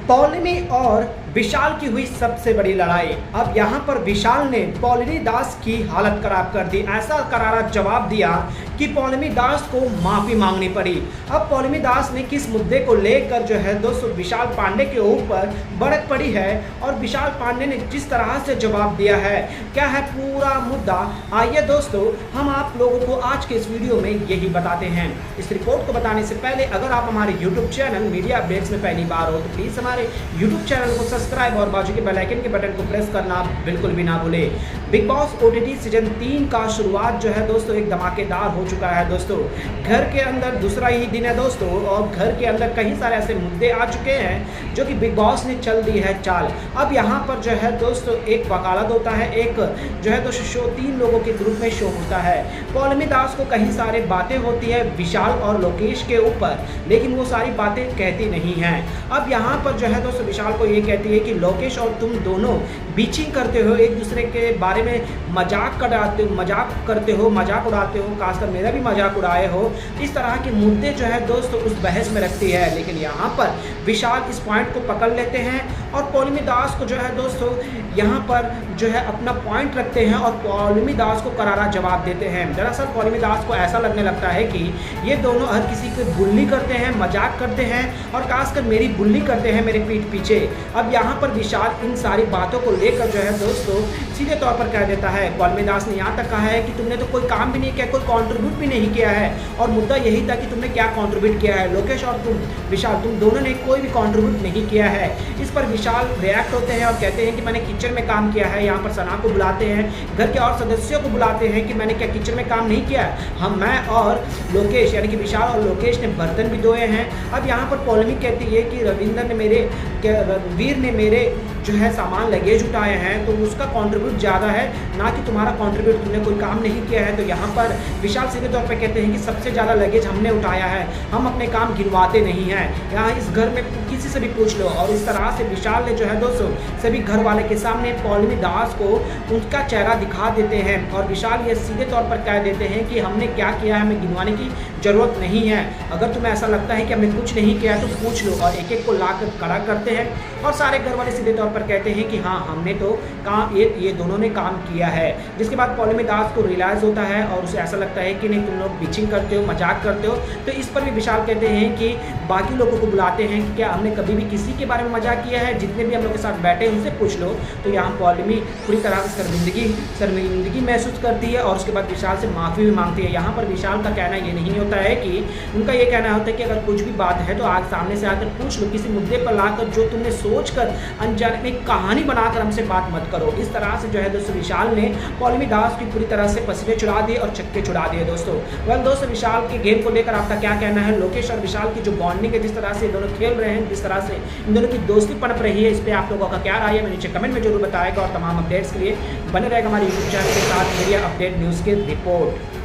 पौलमी और विशाल की हुई सबसे बड़ी लड़ाई। अब यहाँ पर विशाल ने पौलमी दास की हालत खराब कर दी। ऐसा करारा जवाब दिया कि पौलमी दास को माफी मांगनी पड़ी। अब पौलमी दास ने किस मुद्दे को लेकर जो है दोस्तों विशाल पांडे के ऊपर भड़क पड़ी है और विशाल पांडे ने जिस तरह से जवाब दिया है, क्या है पूरा मुद्दा, आइए दोस्तों हम आप लोगों को आज के इस वीडियो में यही बताते हैं। इस रिपोर्ट को बताने से पहले अगर आप हमारे यूट्यूब चैनल मीडिया अपडेट्स में पहली बार हो तो प्लीज़ हमारे यूट्यूब चैनल को सब्सक्राइब और बाजू के बेल आइकन के बटन को प्रेस करना बिल्कुल भी ना भूले। बिग बॉस ओटीटी सीजन 3 का शुरुआत जो है दोस्तों एक धमाकेदार हो चुका है दोस्तों। घर के अंदर दूसरा ही दिन है दोस्तों और घर के अंदर कई सारे ऐसे मुद्दे आ चुके हैं जो कि बिग बॉस ने चल दी है चाल। अब यहाँ पर जो है दोस्तों एक वकालत होता है, एक जो है दोस्तों शो 3 लोगों के ग्रुप में शो होता है। पौलमी दास को कई सारी बातें होती है विशाल और लोकेश के ऊपर, लेकिन वो सारी बातें कहती नहीं हैं। अब यहाँ पर जो है दोस्तों विशाल को ये कहती है कि लोकेश और तुम दोनों बीचिंग करते हो, एक दूसरे के बारे में मजाक करते हो, मजाक उड़ाते हो, खासकर मेरा भी मजाक उड़ाए हो। इस तरह के मुद्दे जो है दोस्तों उस बहस में रखती है, लेकिन यहाँ पर विशाल इस पॉइंट को पकड़ लेते हैं और पौलमी दास को जो है दोस्तों यहाँ पर जो है अपना पॉइंट रखते हैं और पौलमी दास को करारा जवाब देते हैं। दरअसल पौलमी दास को ऐसा लगने लगता है कि ये दोनों हर किसी को बुल्ली करते हैं, मजाक करते हैं और खासकर मेरी बुल्ली करते हैं मेरे पीठ पीछे। अब यहाँ पर विशाल इन सारी बातों को लेकर जो है दोस्तों सीधे तौर पर कह देता है। पौलमी दास ने यहाँ तक कहा है कि तुमने तो कोई काम भी नहीं किया, कोई कॉन्ट्रीब्यूट भी नहीं किया है और मुद्दा यही था कि तुमने क्या कॉन्ट्रीब्यूट किया है। लोकेश और तुम विशाल तुम दोनों ने कोई भी कॉन्ट्रीब्यूट नहीं किया है। इस पर विशाल रिएक्ट होते हैं और कहते हैं कि मैंने किचन में काम किया है। यहाँ पर सना को बुलाते हैं, घर के और सदस्यों को बुलाते हैं कि मैंने क्या किचन में काम नहीं किया है। हम मैं और लोकेश यानी कि विशाल और लोकेश ने बर्तन भी धोए हैं। अब यहाँ पर पौलमी कहती है कि रणवीर ने मेरे जो है सामान लगेज उठाए हैं तो उसका कंट्रीब्यूट ज़्यादा है, ना कि तुम्हारा कंट्रीब्यूट, तुमने कोई काम नहीं किया है। तो यहाँ पर विशाल सीधे तौर पे कहते हैं कि सबसे ज़्यादा लगेज हमने उठाया है, हम अपने काम गिनवाते नहीं हैं, यहाँ इस घर में किसी से भी पूछ लो। और इस तरह से विशाल ने जो है दोस्तों सभी घर वाले के सामने पौलमी दास को उनका चेहरा दिखा देते हैं और विशाल ये सीधे तौर पर कह देते हैं कि हमने क्या किया है हमें गिनवाने की ज़रूरत नहीं है, अगर तुम्हें ऐसा लगता है कि हमने कुछ नहीं किया है तो पूछ लो। और एक एक को ला कर खड़ा करते हैं और सारे घर वाले सीधे तौर पर कहते हैं कि हाँ हमने तो काम ये दोनों ने काम किया है। जिसके बाद पौलमी दास को रियलाइज़ होता है और उसे ऐसा लगता है कि नहीं तुम लोग बीचिंग करते हो, मजाक करते हो। तो इस पर भी विशाल कहते हैं कि बाकी लोगों को बुलाते हैं कि क्या हमने कभी भी किसी के बारे में मजाक किया है, जितने भी हम लोग के साथ बैठे उनसे पूछ लो। तो यहाँ पौलमी पूरी तरह से शर्मिंदगी महसूस करती है और उसके बाद विशाल से माफ़ी भी मांगती है। यहाँ पर विशाल का कहना ये नहीं होता है कि उनका ये कहना होता है कि अगर कुछ भी बात है तो आज सामने से आकर पूछ लो, किसी मुद्दे पर लाकर जो तुमने सोच कर अनजाने में कहानी बनाकर हमसे बात मत करो। इस तरह से जो है दोस्तों विशाल ने पौलमी दास की पूरी तरह से पसीने छुड़ा दिए और चक्के छुड़ा दिए दोस्तों। वेल दोस्तों विशाल के गेम को लेकर आपका क्या कहना है? लोकेश और विशाल की जो बॉन्डिंग है, जिस तरह से दोनों खेल रहे हैं, जिस तरह से इन दोनों की दोस्ती पनप रही है, इस पर आप लोगों का क्या राय है मैं नीचे कमेंट में जरूर बताएगा और तमाम अपडेट्स के लिए बने रहेगा हमारे यूट्यूब चैनल के साथ मीडिया अपडेट न्यूज़ की रिपोर्ट।